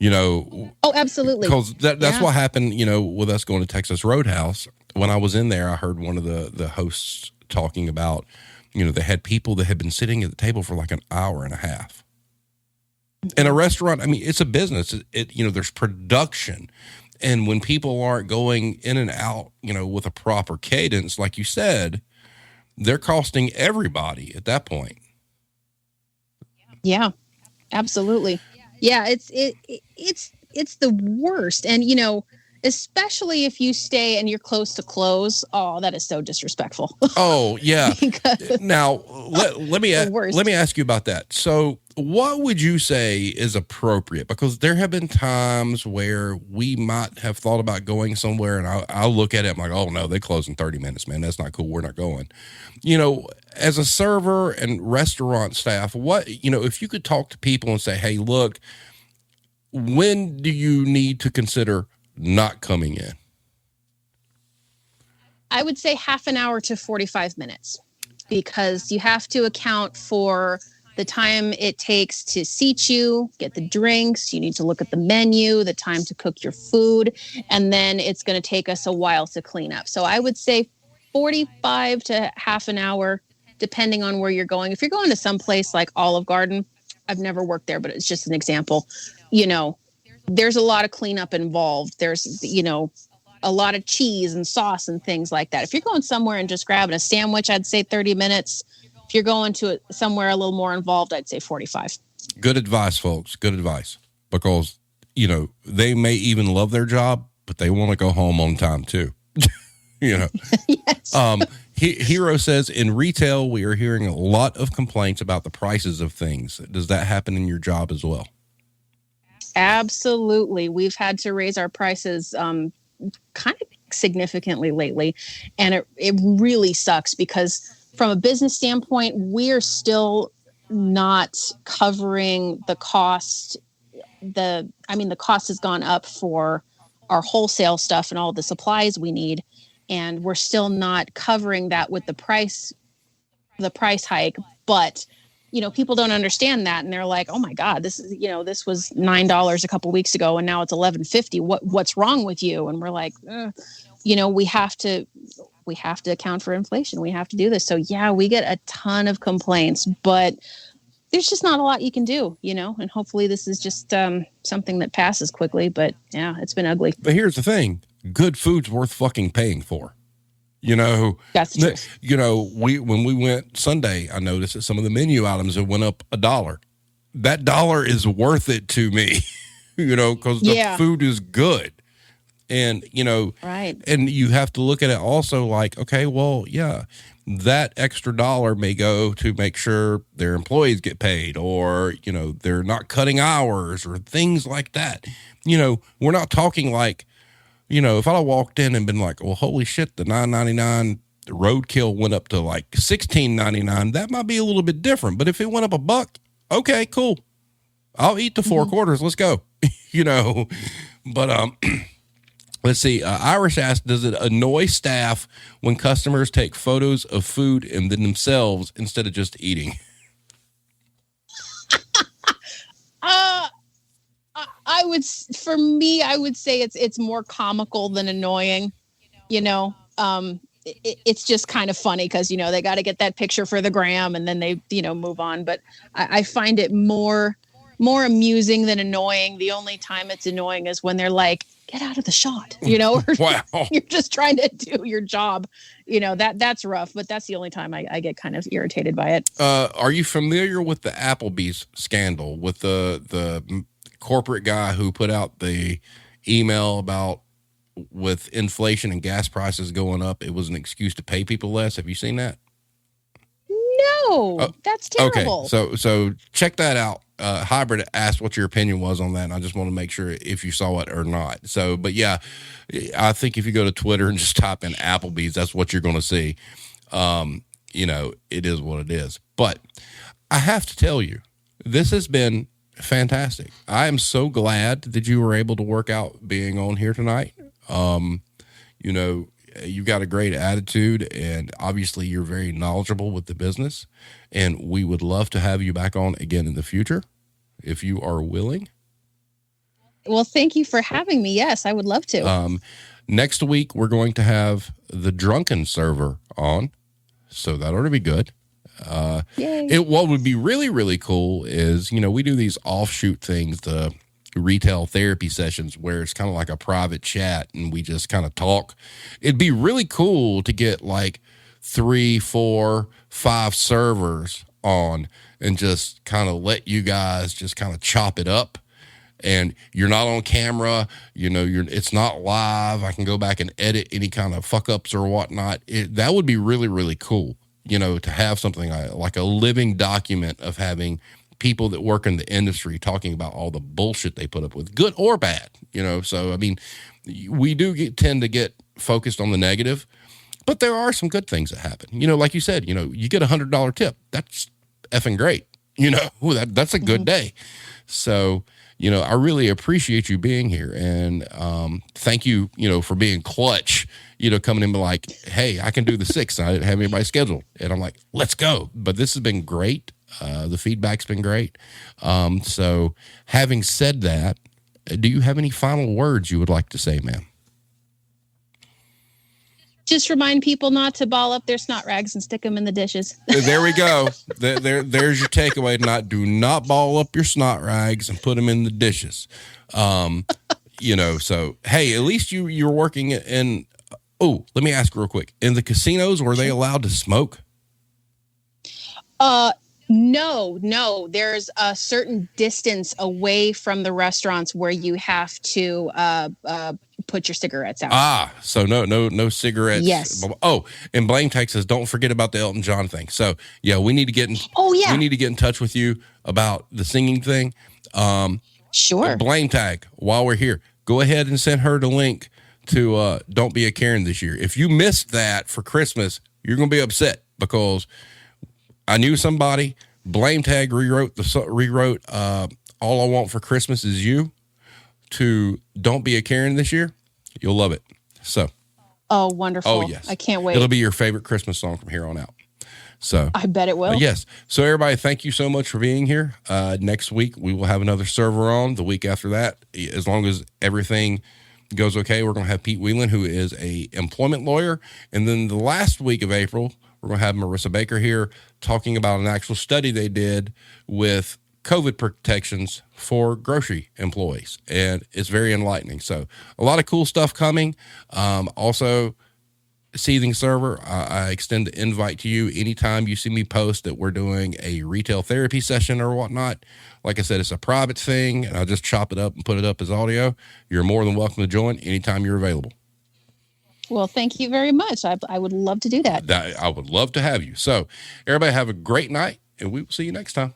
Oh, absolutely. Because that's what happened, with us going to Texas Roadhouse. When I was in there, I heard one of the hosts talking about, they had people that had been sitting at the table for like an hour and a half. In a restaurant, it's a business. There's production. And when people aren't going in and out, with a proper cadence, like you said, they're costing everybody at that point. Yeah, absolutely. Yeah, it's the worst. And, especially if you stay and you're close to close. Oh, that is so disrespectful. Oh, yeah. Now, let me ask you about that. So what would you say is appropriate? Because there have been times where we might have thought about going somewhere, and I'll look at it, I'm like, oh, no, they close in 30 minutes, man. That's not cool. We're not going. As a server and restaurant staff, if you could talk to people and say, hey, look, when do you need to consider not coming in? I would say half an hour to 45 minutes, because you have to account for the time it takes to seat you, get the drinks, you need to look at the menu, the time to cook your food, and then it's going to take us a while to clean up. So I would say 45 to half an hour, depending on where you're going. If you're going to some place like Olive Garden, I've never worked there, but it's just an example. There's a lot of cleanup involved. There's, a lot of cheese and sauce and things like that. If you're going somewhere and just grabbing a sandwich, I'd say 30 minutes. If you're going to somewhere a little more involved, I'd say 45. Good advice, folks. Good advice. Because, they may even love their job, but they want to go home on time too. Yes. Hero says, in retail, we are hearing a lot of complaints about the prices of things. Does that happen in your job as well? Absolutely. We've had to raise our prices kind of significantly lately. And it really sucks because from a business standpoint, we're still not covering the cost. The cost has gone up for our wholesale stuff and all the supplies we need. And we're still not covering that with the price hike. But, people don't understand that. And they're like, oh my God, this is, this was $9 a couple of weeks ago and now it's $11.50. What's wrong with you? And we're like, we have to account for inflation. We have to do this. So yeah, we get a ton of complaints, but there's just not a lot you can do, and hopefully this is just something that passes quickly, but yeah, it's been ugly. But here's the thing. Good food's worth fucking paying for. That's true. When we went Sunday, I noticed that some of the menu items have went up $1. That $1 is worth it to me, because the food is good. And, right. And you have to look at it also like, okay, well, yeah, that extra $1 may go to make sure their employees get paid or, they're not cutting hours or things like that. We're not talking like, if I walked in and been like, well, holy shit, the $9.99 roadkill went up to like $16.99, that might be a little bit different. But if it went up $1, okay, cool. I'll eat the 4 quarters. Let's go. But let's see. Irish asked, does it annoy staff when customers take photos of food and then themselves instead of just eating? I would say it's more comical than annoying, it's just kind of funny because, they got to get that picture for the gram and then they, move on. But I find it more amusing than annoying. The only time it's annoying is when they're like, get out of the shot, or wow. You're just trying to do your job. That's rough, but that's the only time I get kind of irritated by it. Are you familiar with the Applebee's scandal with the corporate guy who put out the email about with inflation and gas prices going up, it was an excuse to pay people less? Have you seen that? No, that's terrible. Okay, so check that out. Hybrid asked what your opinion was on that, and I just want to make sure if you saw it or not. So, but yeah, I think if you go to Twitter and just type in Applebee's, that's what you're going to see. It is what it is. But I have to tell you, this has been fantastic. I am so glad that you were able to work out being on here tonight. You've got a great attitude and obviously you're very knowledgeable with the business, and we would love to have you back on again in the future if you are willing. Well, thank you for having me. Yes, I would love to. Next week, we're going to have the Drunken Server on, so that ought to be good. What would be really, really cool is, we do these offshoot things, the retail therapy sessions where it's kind of like a private chat and we just kind of talk. It'd be really cool to get like 3, 4, 5 servers on and just kind of let you guys just kind of chop it up. And you're not on camera, it's not live. I can go back and edit any kind of fuck ups or whatnot. That would be really, really cool, to have something like a living document of having people that work in the industry talking about all the bullshit they put up with, good or bad, So, we do tend to get focused on the negative, but there are some good things that happen. Like you said, you get $100 tip. That's effing great. That's a good day. So, I really appreciate you being here, and thank you, for being clutch, coming in like, hey, I can do the 6th. I didn't have anybody scheduled. And I'm like, let's go. But this has been great. The feedback's been great. So having said that, do you have any final words you would like to say, ma'am? Just remind people not to ball up their snot rags and stick them in the dishes. There we go. There's your takeaway. Do not ball up your snot rags and put them in the dishes. So hey, at least you're working in. Oh, let me ask real quick. In the casinos, were they allowed to smoke? No. There's a certain distance away from the restaurants where you have to put your cigarettes out. So no cigarettes. Yes. Oh, and Blame Tag says, don't forget about the Elton John thing. So yeah, we need to get in. Oh yeah. We need to get in touch with you about the singing thing. Sure. Blame Tag, while we're here, go ahead and send her the link to Don't Be a Karen this year. If you missed that for Christmas, you're going to be upset because I knew somebody. Blame Tag rewrote All I Want for Christmas Is You to Don't Be a Karen this year. You'll love it. So. Oh, wonderful. Oh, yes. I can't wait. It'll be your favorite Christmas song from here on out. So I bet it will. Yes. So everybody, thank you so much for being here. Next week, we will have another server on. The week after that, as long as everything goes okay, we're going to have Pete Whelan, who is a employment lawyer. And then the last week of April, we're going to have Marissa Baker here talking about an actual study they did with COVID protections for grocery employees. And it's very enlightening. So a lot of cool stuff coming. Also, Seething Server, I extend the invite to you anytime you see me post that we're doing a retail therapy session or whatnot. Like I said, it's a private thing, and I'll just chop it up and put it up as audio. You're more than welcome to join anytime you're available. Well, thank you very much. I would love to do that. I would love to have you. So everybody have a great night, and we will see you next time.